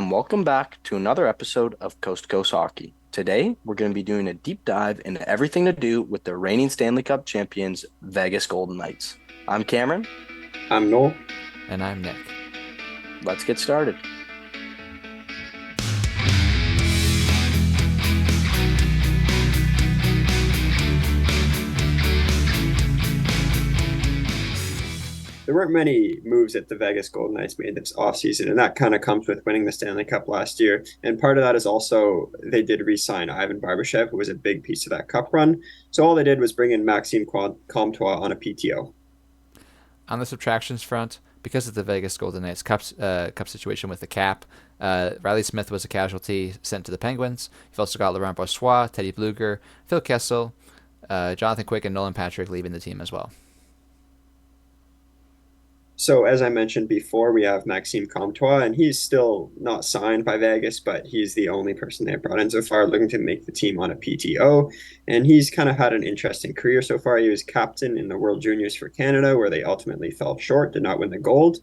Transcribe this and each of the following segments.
and welcome back to another episode of Coast to Coast Hockey. Today, we're going to be doing a deep dive into everything to do with the reigning Stanley Cup champions, Vegas Golden Knights. I'm Cameron. I'm Noel. And I'm Nick. Let's get started. There weren't many moves that the Vegas Golden Knights made this offseason, and that kind of comes with winning the Stanley Cup last year. And part of that is also they did re-sign Ivan Barbashev, who was a big piece of that Cup run. So all they did was bring in Maxime Comtois on a PTO. On the subtractions front, because of the Vegas Golden Knights cup situation with the cap, Riley Smith was a casualty sent to the Penguins. You've also got Laurent Brossoit, Teddy Bluger, Phil Kessel, Jonathan Quick, and Nolan Patrick leaving the team as well. So as I mentioned before, we have Maxime Comtois, and he's still not signed by Vegas, but he's the only person they brought in so far looking to make the team on a PTO. And he's kind of had an interesting career so far. He was captain in the World Juniors for Canada, where they ultimately fell short, did not win the gold.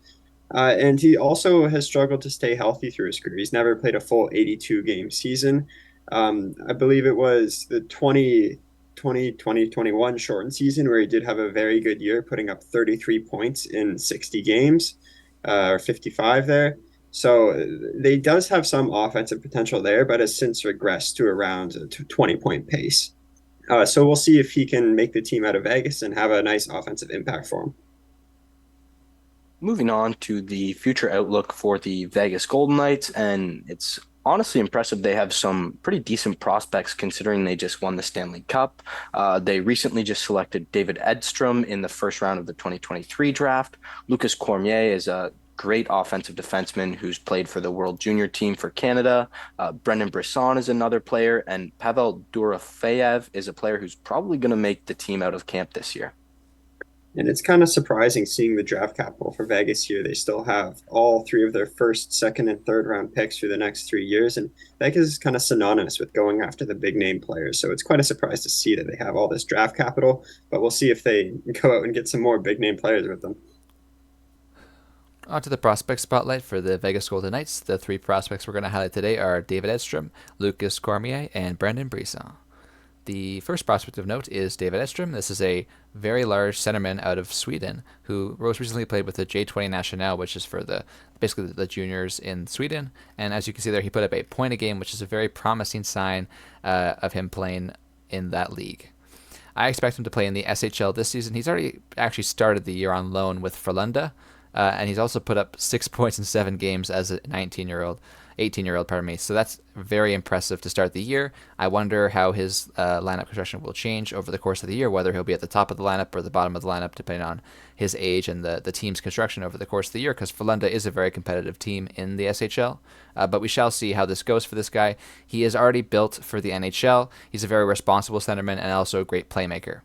And he also has struggled to stay healthy through his career. He's never played a full 82 game season. I believe it was the 2021 shortened season where he did have a very good year, putting up 33 points in 60 games, or 55 there. So they does have some offensive potential there, but has since regressed to around a 20-point pace. So we'll see if he can make the team out of Vegas and have a nice offensive impact for him. Moving on to the future outlook for the Vegas Golden Knights, and it's honestly impressive. They have some pretty decent prospects considering they just won the Stanley Cup. They recently just selected David Edstrom in the first round of the 2023 draft. Lucas Cormier is a great offensive defenseman who's played for the World Junior team for Canada. Brendan Brisson is another player, and Pavel Dorofeyev is a player who's probably going to make the team out of camp this year. And it's kind of surprising seeing the draft capital for Vegas here. They still have all three of their first, second, and third round picks for the next 3 years. And Vegas is kind of synonymous with going after the big name players. So it's quite a surprise to see that they have all this draft capital. But we'll see if they go out and get some more big name players with them. On to the prospect spotlight for the Vegas Golden Knights. The three prospects we're going to highlight today are David Edstrom, Lucas Cormier, and Brendan Brisson. The first prospect of note is David Edstrom. This is a very large centerman out of Sweden who most recently played with the J20 National, which is for basically the juniors in Sweden. And as you can see there, he put up a point a game, which is a very promising sign of him playing in that league. I expect him to play in the SHL this season. He's already actually started the year on loan with Frölunda, and he's also put up 6 points in 7 games as a 18-year-old, pardon me. So that's very impressive to start the year. I wonder how his lineup construction will change over the course of the year, whether he'll be at the top of the lineup or the bottom of the lineup, depending on his age and the team's construction over the course of the year, because Frölunda is a very competitive team in the SHL. But we shall see how this goes for this guy. He is already built for the NHL. He's a very responsible centerman and also a great playmaker.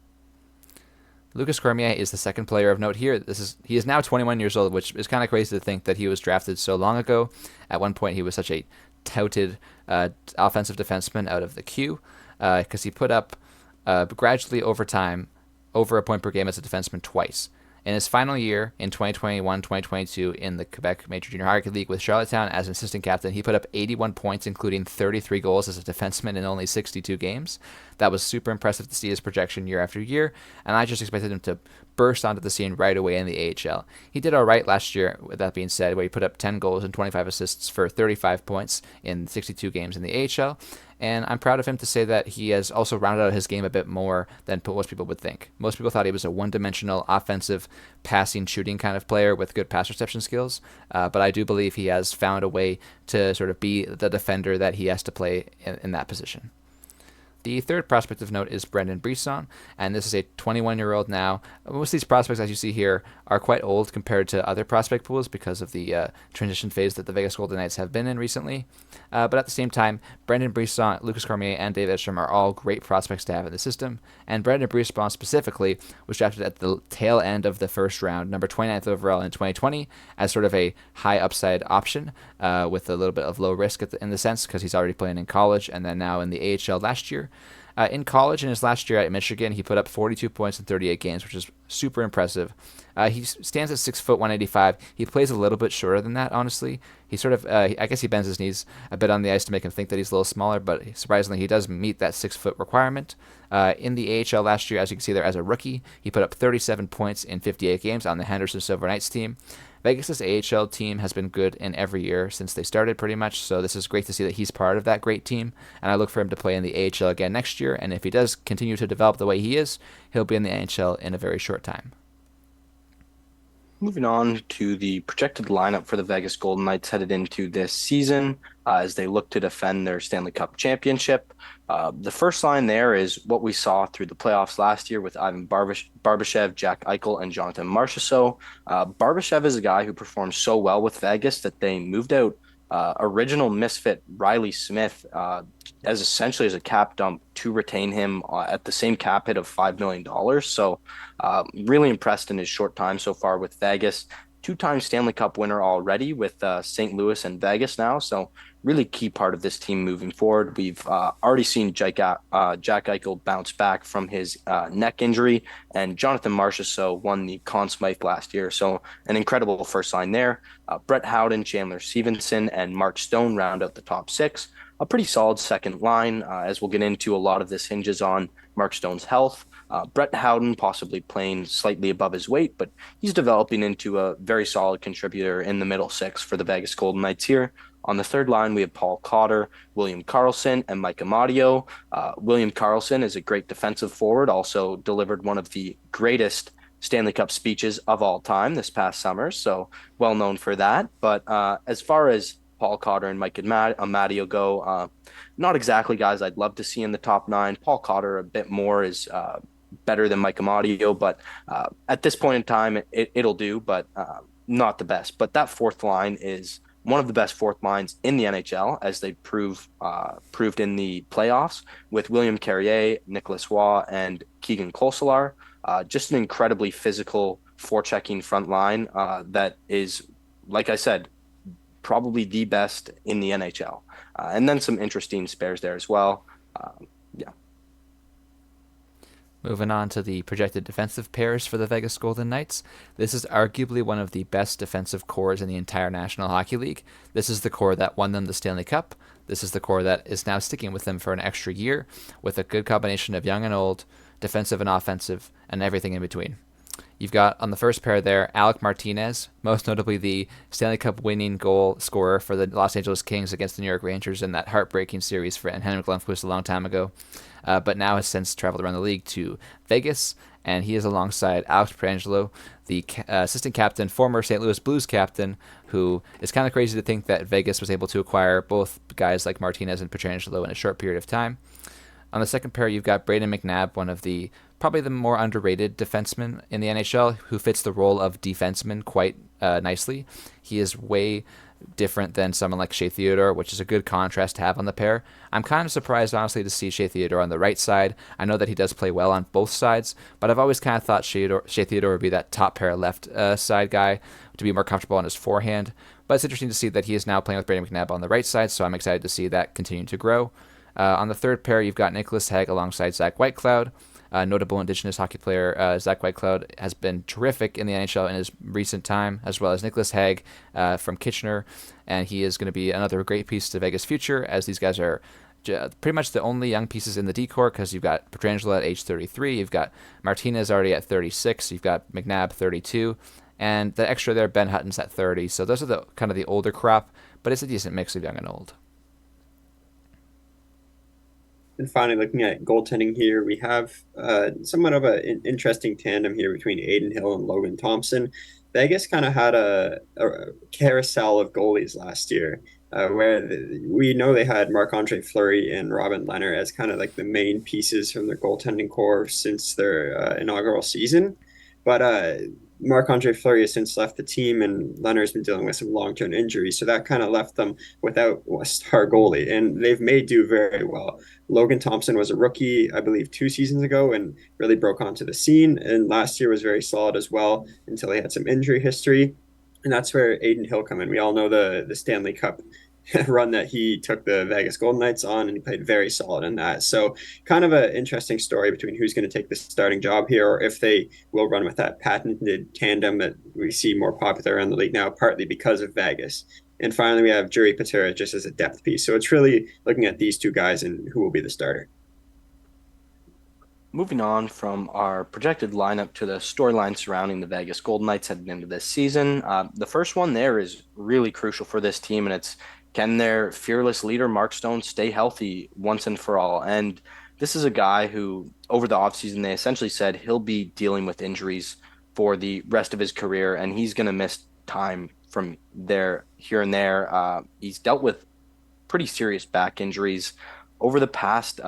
Lucas Cormier is the second player of note here. He is now 21 years old, which is kind of crazy to think that he was drafted so long ago. At one point, he was such a touted offensive defenseman out of the queue because he put up gradually over time over a point per game as a defenseman twice. In his final year in 2021-2022 in the Quebec Major Junior Hockey League with Charlottetown as an assistant captain, he put up 81 points, including 33 goals as a defenseman in only 62 games. That was super impressive to see his projection year after year, and I just expected him to burst onto the scene right away in the AHL. He did all right last year, with that being said, where he put up 10 goals and 25 assists for 35 points in 62 games in the AHL. And I'm proud of him to say that he has also rounded out his game a bit more than most people would think. Most people thought he was a one-dimensional offensive passing, shooting kind of player with good pass reception skills. But I do believe he has found a way to sort of be the defender that he has to play in that position. The third prospect of note is Brendan Brisson, and this is a 21-year-old now. Most of these prospects, as you see here, are quite old compared to other prospect pools because of the transition phase that the Vegas Golden Knights have been in recently. But at the same time, Brendan Brisson, Lucas Cormier, and David Edstrom are all great prospects to have in the system. And Brendan Brisson specifically was drafted at the tail end of the first round, number 29th overall in 2020, as sort of a high upside option with a little bit of low risk in the sense because he's already playing in college and then now in the AHL last year. In college, in his last year at Michigan, he put up 42 points in 38 games, which is super impressive. He stands at 6 foot 185. He plays a little bit shorter than that, honestly. He sort of, I guess he bends his knees a bit on the ice to make him think that he's a little smaller, but surprisingly, he does meet that 6 foot requirement. In the AHL last year, as you can see there, as a rookie, he put up 37 points in 58 games on the Henderson Silver Knights team. Vegas' AHL team has been good in every year since they started, pretty much. So this is great to see that he's part of that great team, and I look for him to play in the AHL again next year. And if he does continue to develop the way he is, he'll be in the NHL in a very short time. Moving on to the projected lineup for the Vegas Golden Knights headed into this season as they look to defend their Stanley Cup championship. The first line there is what we saw through the playoffs last year with Ivan Barbashev, Jack Eichel, and Jonathan Marchessault. Barbashev is a guy who performed so well with Vegas that they moved out original misfit Riley Smith as essentially as a cap dump to retain him at the same cap hit of $5 million. So really impressed in his short time so far with Vegas. Two-time Stanley Cup winner already with St. Louis and Vegas now. So really key part of this team moving forward. We've already seen Jack Eichel bounce back from his neck injury, and Jonathan Marchessault won the Conn Smythe last year. So an incredible first line there. Brett Howden, Chandler Stevenson, and Mark Stone round out the top six. A pretty solid second line. As we'll get into, a lot of this hinges on Mark Stone's health. Brett Howden possibly playing slightly above his weight, but he's developing into a very solid contributor in the middle six for the Vegas Golden Knights here. On the third line, we have Paul Cotter, William Karlsson, and Mike Amadio. William Karlsson is a great defensive forward, also delivered one of the greatest Stanley Cup speeches of all time this past summer, so well known for that. But as far as Paul Cotter and Mike Amadio go, not exactly guys I'd love to see in the top nine. Paul Cotter a bit more is better than Mike Amadio, but at this point in time, it'll do, but not the best. But that fourth line is one of the best fourth lines in the NHL, as they proved in the playoffs with William Carrier, Nicholas Waugh, and Keegan Kolsalar. Just an incredibly physical forechecking front line that is, like I said, probably the best in the NHL. And then some interesting spares there as well. Yeah. Moving on to the projected defensive pairs for the Vegas Golden Knights. This is arguably one of the best defensive cores in the entire National Hockey League. This is the core that won them the Stanley Cup. This is the core that is now sticking with them for an extra year, with a good combination of young and old, defensive and offensive, and everything in between. You've got on the first pair there Alec Martinez, most notably the Stanley Cup winning goal scorer for the Los Angeles Kings against the New York Rangers in that heartbreaking series for Henrik Lundqvist a long time ago, but now has since traveled around the league to Vegas, and he is alongside Alex Pietrangelo, the assistant captain, former St. Louis Blues captain, who is kind of crazy to think that Vegas was able to acquire both guys like Martinez and Pietrangelo in a short period of time. On the second pair, you've got Brayden McNabb, one of the probably the more underrated defenseman in the NHL, who fits the role of defenseman quite nicely. He is way different than someone like Shea Theodore, which is a good contrast to have on the pair. I'm kind of surprised, honestly, to see Shea Theodore on the right side. I know that he does play well on both sides, but I've always kind of thought Shea Theodore would be that top pair left side guy to be more comfortable on his forehand. But it's interesting to see that he is now playing with Brayden McNabb on the right side, so I'm excited to see that continue to grow. On the third pair, you've got Nicholas Hague alongside Zach Whitecloud. Notable Indigenous hockey player Zach Whitecloud has been terrific in the NHL in his recent time, as well as Nicholas Hague from Kitchener, and he is going to be another great piece to Vegas' future, as these guys are pretty much the only young pieces in the D-Corps, because you've got Pietrangelo at age 33, you've got Martinez already at 36, you've got McNabb 32, and the extra there, Ben Hutton's at 30, so those are the kind of the older crop, but it's a decent mix of young and old. And finally, looking at goaltending here, we have somewhat of an interesting tandem here between Aiden Hill and Logan Thompson. Vegas kind of had a carousel of goalies last year, where we know they had Marc-Andre Fleury and Robin Leonard as kind of like the main pieces from their goaltending core since their inaugural season. But Marc-Andre Fleury has since left the team, and Leonard's been dealing with some long-term injuries, so that kind of left them without a star goalie, and they've made do very well. Logan Thompson was a rookie, I believe, 2 seasons ago, and really broke onto the scene, and last year was very solid as well until he had some injury history. And that's where Aiden Hill come in. We all know the Stanley Cup run that he took the Vegas Golden Knights on, and he played very solid in that. So, kind of an interesting story between who's going to take the starting job here, or if they will run with that patented tandem that we see more popular around the league now, partly because of Vegas. And finally, we have Juri Patera just as a depth piece. So it's really looking at these two guys and who will be the starter. Moving on from our projected lineup to the storyline surrounding the Vegas Golden Knights heading into this season, the first one there is really crucial for this team, and it's can their fearless leader, Mark Stone, stay healthy once and for all? And this is a guy who, over the offseason, they essentially said he'll be dealing with injuries for the rest of his career, and he's going to miss time from there, here and there. He's dealt with pretty serious back injuries over the past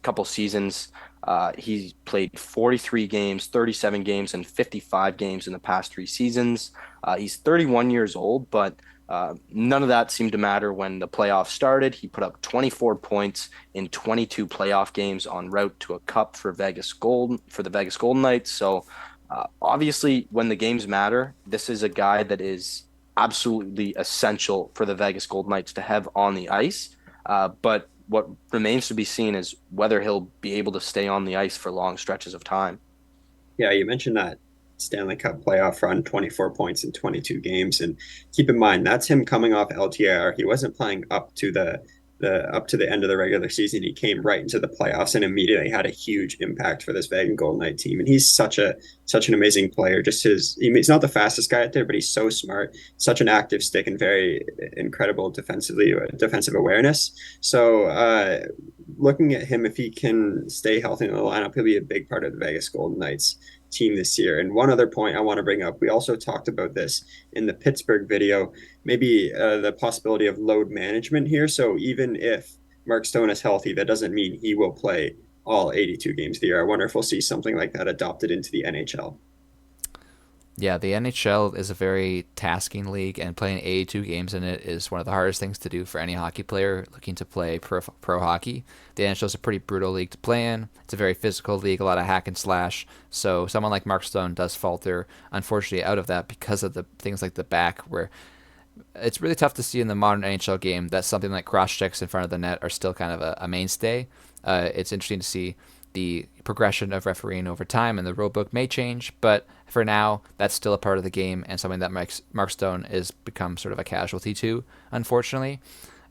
couple seasons. He's played 43 games, 37 games, and 55 games in the past 3 seasons. He's 31 years old, but none of that seemed to matter when the playoffs started. He put up 24 points in 22 playoff games en route to a cup for the Vegas Golden Knights. So obviously, when the games matter, this is a guy that is absolutely essential for the Vegas Golden Knights to have on the ice. But what remains to be seen is whether he'll be able to stay on the ice for long stretches of time. Yeah, you mentioned that Stanley Cup playoff run, 24 points in 22 games. And keep in mind, that's him coming off LTIR. He wasn't playing up to the end of the regular season. He came right into the playoffs and immediately had a huge impact for this Vegas Golden Knight team. And he's such an amazing player. He's not the fastest guy out there, but he's so smart, such an active stick, and very incredible defensive awareness. So looking at him, if he can stay healthy in the lineup, he'll be a big part of the Vegas Golden Knights team this year. And one other point I want to bring up, we also talked about this in the Pittsburgh video, maybe the possibility of load management here. So even if Mark Stone is healthy, that doesn't mean he will play all 82 games of the year. I wonder if we'll see something like that adopted into the NHL. Yeah, the NHL is a very tasking league, and playing 82 games in it is one of the hardest things to do for any hockey player looking to play pro hockey. The NHL is a pretty brutal league to play in. It's a very physical league, a lot of hack and slash. So someone like Mark Stone does falter, unfortunately, out of that because of the things like the back, where it's really tough to see in the modern NHL game that something like cross checks in front of the net are still kind of a mainstay. It's interesting to see the progression of refereeing over time, and the rule book may change, but for now, that's still a part of the game and something that Mark Stone has become sort of a casualty to, unfortunately.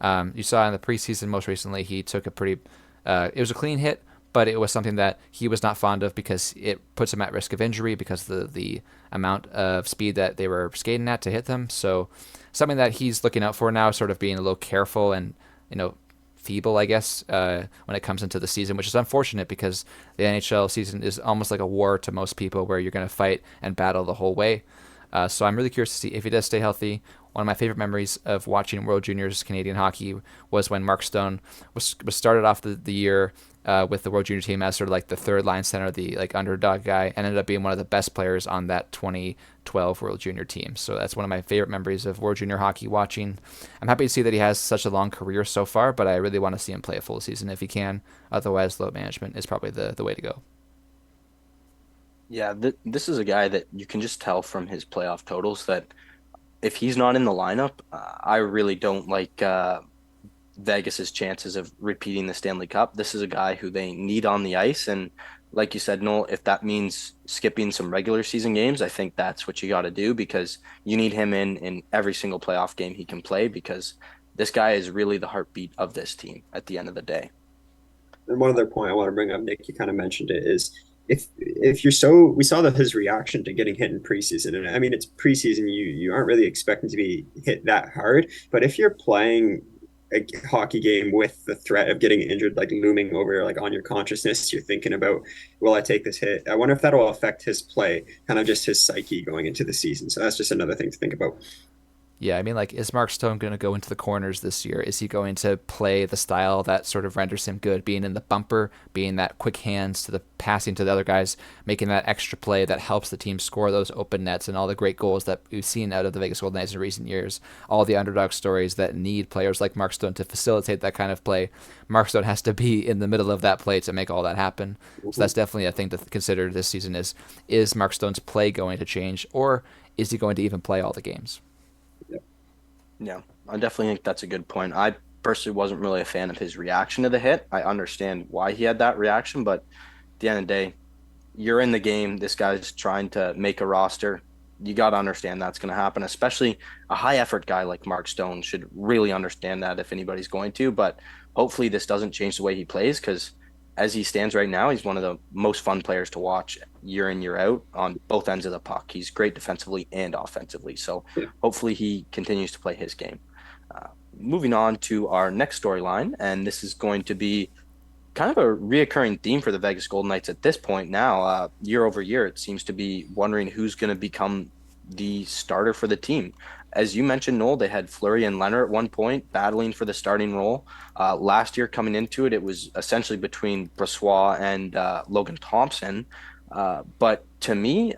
You saw in the preseason most recently, he took it was a clean hit, but it was something that he was not fond of because it puts him at risk of injury because of the amount of speed that they were skating at to hit them. So something that he's looking out for now, sort of being a little careful and, feeble, I guess, when it comes into the season, which is unfortunate because the NHL season is almost like a war to most people where you're going to fight and battle the whole way. So I'm really curious to see if he does stay healthy. One of my favorite memories of watching World Juniors Canadian hockey was when Mark Stone was started off the year with the World Junior team as sort of like the third line center, the like underdog guy, and ended up being one of the best players on that 2012 World Junior team. So that's one of my favorite memories of World Junior hockey watching. I'm happy to see that he has such a long career so far, but I really want to see him play a full season if he can. Otherwise, load management is probably the way to go. Yeah, this is a guy that you can just tell from his playoff totals that if he's not in the lineup, I really don't like Vegas's chances of repeating the Stanley Cup. This is a guy who they need on the ice, and like you said, Noel, if that means skipping some regular season games, I think that's what you got to do because you need him in every single playoff game he can play because this guy is really the heartbeat of this team at the end of the day. And one other point I want to bring up, Nick, you kind of mentioned it, is if you're so we saw that his reaction to getting hit in preseason, and I mean it's preseason, you aren't really expecting to be hit that hard, but if you're playing a hockey game with the threat of getting injured like looming over like on your consciousness, you're thinking about, will I take this hit? I wonder if that'll affect his play, kind of just his psyche going into the season. So that's just another thing to think about. Yeah, I mean, like, is Mark Stone going to go into the corners this year? Is he going to play the style that sort of renders him good, being in the bumper, being that quick hands to the passing to the other guys, making that extra play that helps the team score those open nets and all the great goals that we've seen out of the Vegas Golden Knights in recent years? All the underdog stories that need players like Mark Stone to facilitate that kind of play. Mark Stone has to be in the middle of that play to make all that happen. So Mhm. that's definitely a thing to consider this season is Mark Stone's play going to change, or is he going to even play all the games? Yeah, I definitely think that's a good point. I personally wasn't really a fan of his reaction to the hit. I understand why he had that reaction, but at the end of the day, you're in the game. This guy's trying to make a roster. You got to understand that's going to happen, especially a high effort guy like Mark Stone should really understand that if anybody's going to. But hopefully, this doesn't change the way he plays because as he stands right now, he's one of the most fun players to watch year in, year out on both ends of the puck. He's great defensively and offensively. So Yeah. hopefully, he continues to play his game. Moving on to our next storyline, and this is going to be kind of a reoccurring theme for the Vegas Golden Knights at this point now. Year over year, it seems to be wondering who's going to become the starter for the team. As you mentioned, Noel, they had Fleury and Leonard at one point battling for the starting role. Last year, coming into it, it was essentially between Brossoit and Logan Thompson. But to me,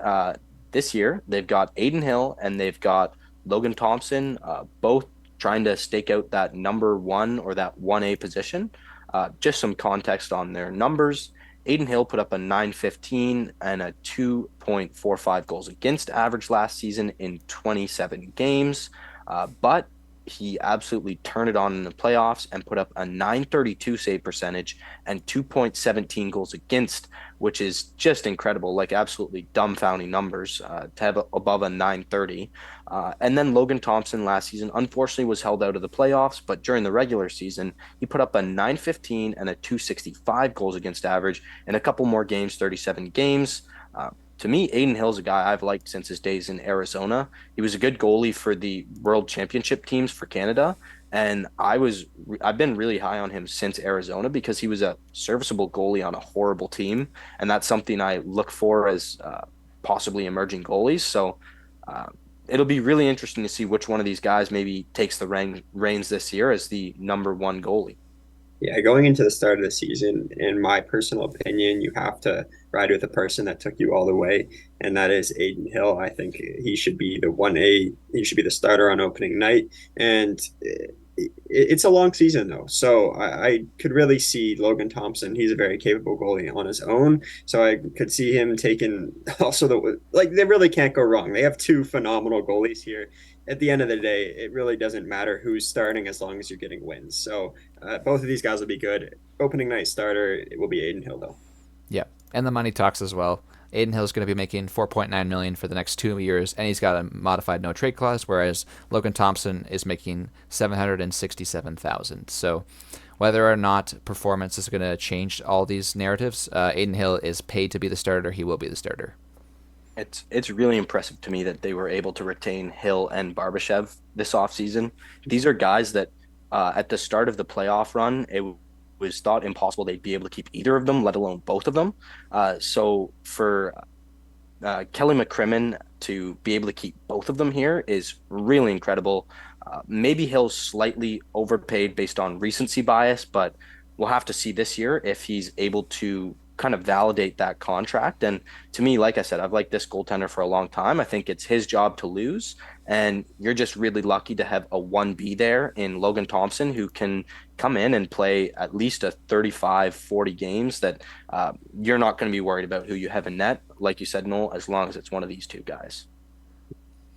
this year, they've got Aiden Hill and they've got Logan Thompson, both trying to stake out that number one or that 1A position. Just some context on their numbers. Aiden Hill put up a 915 and a 2.45 goals against average last season in 27 games. But he absolutely turned it on in the playoffs and put up a 932 save percentage and 2.17 goals against, which is just incredible, like absolutely dumbfounding numbers to have above a 930. And then Logan Thompson last season, unfortunately, was held out of the playoffs, but during the regular season, he put up a 915 and a 265 goals against average in a couple more games, 37 games. To me, Aiden Hill's a guy I've liked since his days in Arizona. He was a good goalie for the World Championship teams for Canada, and I've been really high on him since Arizona because he was a serviceable goalie on a horrible team, and that's something I look for as possibly emerging goalies. So uh, it'll be really interesting to see which one of these guys maybe takes the reins this year as the number one goalie. Yeah, going into the start of the season, in my personal opinion, you have to ride with the person that took you all the way, and that is Aiden Hill. I think he should be the 1A. He should be the starter on opening night. And it's a long season, though. So I could really see Logan Thompson. He's a very capable goalie on his own. So I could see him taking also like, they really can't go wrong. They have two phenomenal goalies here. At the end of the day, it really doesn't matter who's starting as long as you're getting wins. So both of these guys will be good. Opening night starter, it will be Aiden Hill, though. Yeah, and the money talks as well. Aiden Hill's going to be making 4.9 million for the next 2 years, and he's got a modified no trade clause, whereas Logan Thompson is making 767,000. So, whether or not performance is going to change all these narratives, Aiden Hill is paid to be the starter. He will be the starter. It's really impressive to me that they were able to retain Hill and Barbashev this offseason. These are guys that at the start of the playoff run, it was thought impossible they'd be able to keep either of them, let alone both of them. So for Kelly McCrimmon to be able to keep both of them here is really incredible. Maybe Hill's slightly overpaid based on recency bias, but we'll have to see this year if he's able to kind of validate that contract. And to me, like I said, I've liked this goaltender for a long time. I think it's his job to lose. And you're just really lucky to have a 1B there in Logan Thompson who can come in and play at least a 35, 40 games that you're not going to be worried about who you have in net, like you said, Noel, as long as it's one of these two guys.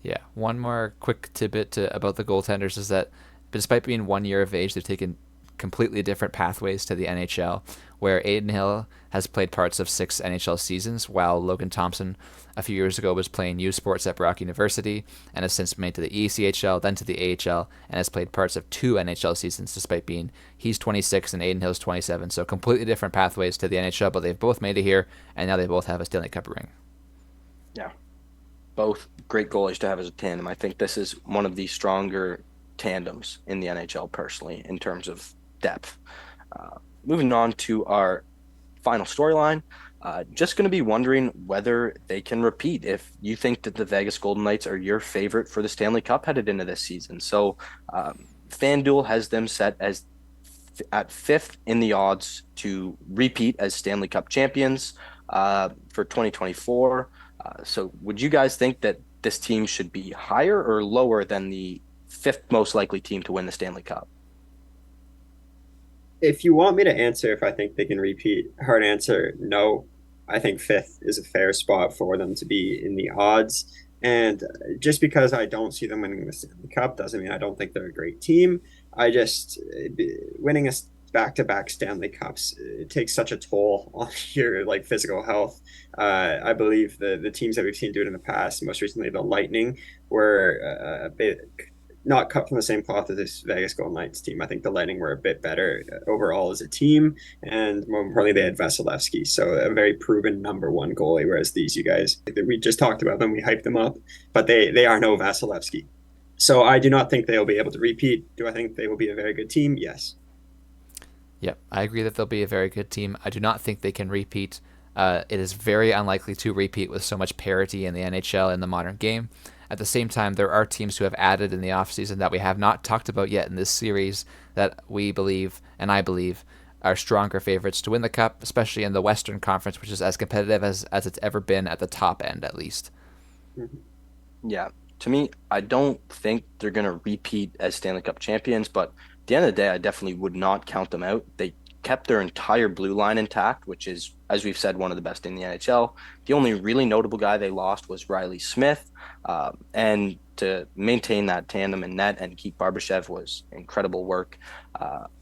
Yeah, one more quick tidbit about the goaltenders is that despite being 1 year of age, they've taken completely different pathways to the NHL, where Aiden Hill has played parts of 6 NHL seasons, while Logan Thompson a few years ago was playing U Sports at Brock University and has since made to the ECHL, then to the AHL, and has played parts of 2 NHL seasons despite being he's 26 and Aiden Hill's 27. So completely different pathways to the NHL, but they've both made it here, and now they both have a Stanley Cup ring. Yeah, both great goalies to have as a tandem. I think this is one of the stronger tandems in the NHL personally in terms of depth. Moving on to our final storyline. Just going to be wondering whether they can repeat. If you think that the Vegas Golden Knights are your favorite for the Stanley Cup headed into this season. So, FanDuel has them set as at fifth in the odds to repeat as Stanley Cup champions for 2024. So, would you guys think that this team should be higher or lower than the fifth most likely team to win the Stanley Cup? If you want me to answer if I think they can repeat, hard answer, no. I think fifth is a fair spot for them to be in the odds. And just because I don't see them winning the Stanley Cup doesn't mean I don't think they're a great team. I just winning a back-to-back Stanley Cups, it takes such a toll on your like physical health. I believe the teams that we've seen do it in the past, most recently the Lightning, were a bit not cut from the same cloth as this Vegas Golden Knights team. I think the Lightning were a bit better overall as a team, and more importantly, they had Vasilevsky, so a very proven number one goalie. Whereas these you guys, we just talked about them, we hyped them up, but they are no Vasilevsky. So I do not think they'll be able to repeat. Do I think they will be a very good team? Yes. Yep, I agree that they'll be a very good team. I do not think they can repeat. It is very unlikely to repeat with so much parity in the NHL in the modern game. At the same time, there are teams who have added in the offseason that we have not talked about yet in this series that we believe, and I believe, are stronger favorites to win the Cup, especially in the Western Conference, which is as competitive as it's ever been at the top end, at least. Yeah, to me, I don't think they're going to repeat as Stanley Cup champions, but at the end of the day, I definitely would not count them out. They kept their entire blue line intact, which is, as we've said, one of the best in the NHL. The only really notable guy they lost was Riley Smith, and to maintain that tandem in net and keep Barbashev was incredible work.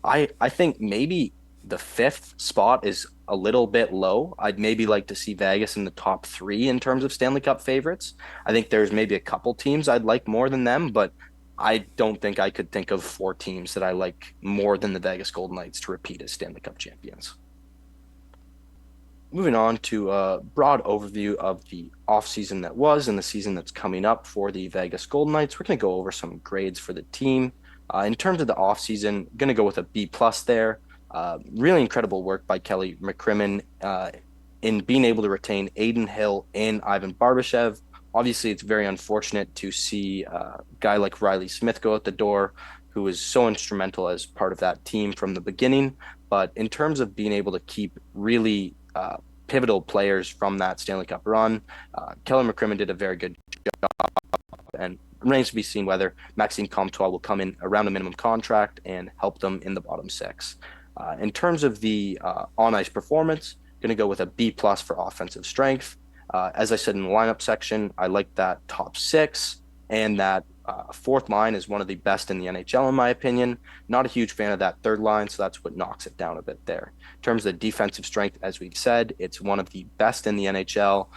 I think maybe the fifth spot is a little bit low. I'd maybe like to see Vegas in the top three in terms of Stanley Cup favorites. I think there's maybe a couple teams I'd like more than them, but I don't think I could think of four teams that I like more than the Vegas Golden Knights to repeat as Stanley Cup champions. Moving on to a broad overview of the offseason that was and the season that's coming up for the Vegas Golden Knights. We're going to go over some grades for the team. In terms of the offseason, going to go with a B plus there. Really incredible work by Kelly McCrimmon in being able to retain Aiden Hill and Ivan Barbashev. Obviously, it's very unfortunate to see a guy like Riley Smith go out the door, who was so instrumental as part of that team from the beginning. But in terms of being able to keep really pivotal players from that Stanley Cup run, Kelly McCrimmon did a very good job, and remains to be seen whether Maxime Comtois will come in around a minimum contract and help them in the bottom six. In terms of the on-ice performance, going to go with a B plus for offensive strength. As I said in the lineup section, I like that top six, and that fourth line is one of the best in the NHL, in my opinion. Not a huge fan of that third line, so that's what knocks it down a bit there. In terms of defensive strength, as we've said, it's one of the best in the NHL.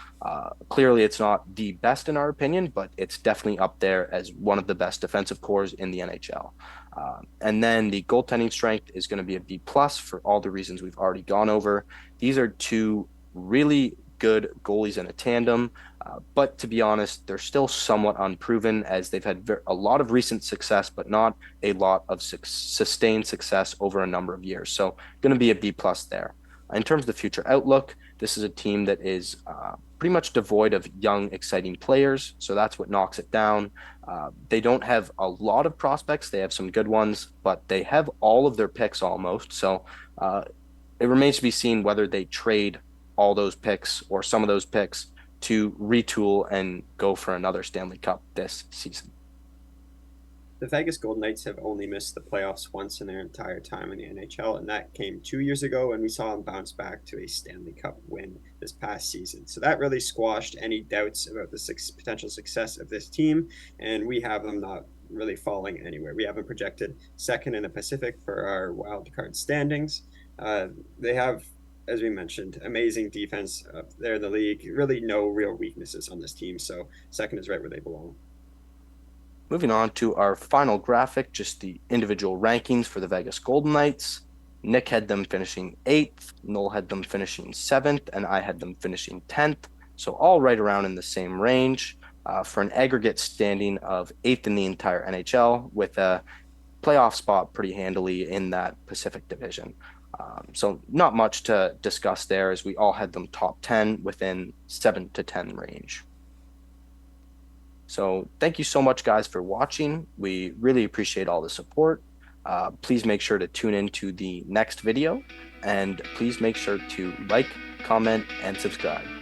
Clearly, it's not the best in our opinion, but it's definitely up there as one of the best defensive cores in the NHL. And then the goaltending strength is going to be a B plus for all the reasons we've already gone over. These are two really good goalies in a tandem, but to be honest, they're still somewhat unproven as they've had a lot of recent success, but not a lot of sustained success over a number of years. So going to be a B plus there. In terms of the future outlook, this is a team that is pretty much devoid of young, exciting players. So that's what knocks it down. They don't have a lot of prospects. They have some good ones, but they have all of their picks almost. So it remains to be seen whether they trade all those picks or some of those picks to retool and go for another Stanley Cup this season. The Vegas Golden Knights have only missed the playoffs once in their entire time in the NHL, and that came 2 years ago, and we saw them bounce back to a Stanley Cup win this past season. So that really squashed any doubts about the potential success of this team, and we have them not really falling anywhere. We have them projected second in the Pacific for our wild card standings. They have, as we mentioned, amazing defense up there in the league. Really, no real weaknesses on this team. So second is right where they belong. Moving on to our final graphic, just the individual rankings for the Vegas Golden Knights. Nick had them finishing eighth, Noel had them finishing seventh, and I had them finishing 10th. So all right around in the same range for an aggregate standing of eighth in the entire NHL with a playoff spot pretty handily in that Pacific Division. So not much to discuss there, as we all had them top 10 within 7 to 10 range. So thank you so much, guys, for watching. We really appreciate all the support. Please make sure to tune into the next video, and please make sure to like, comment, and subscribe.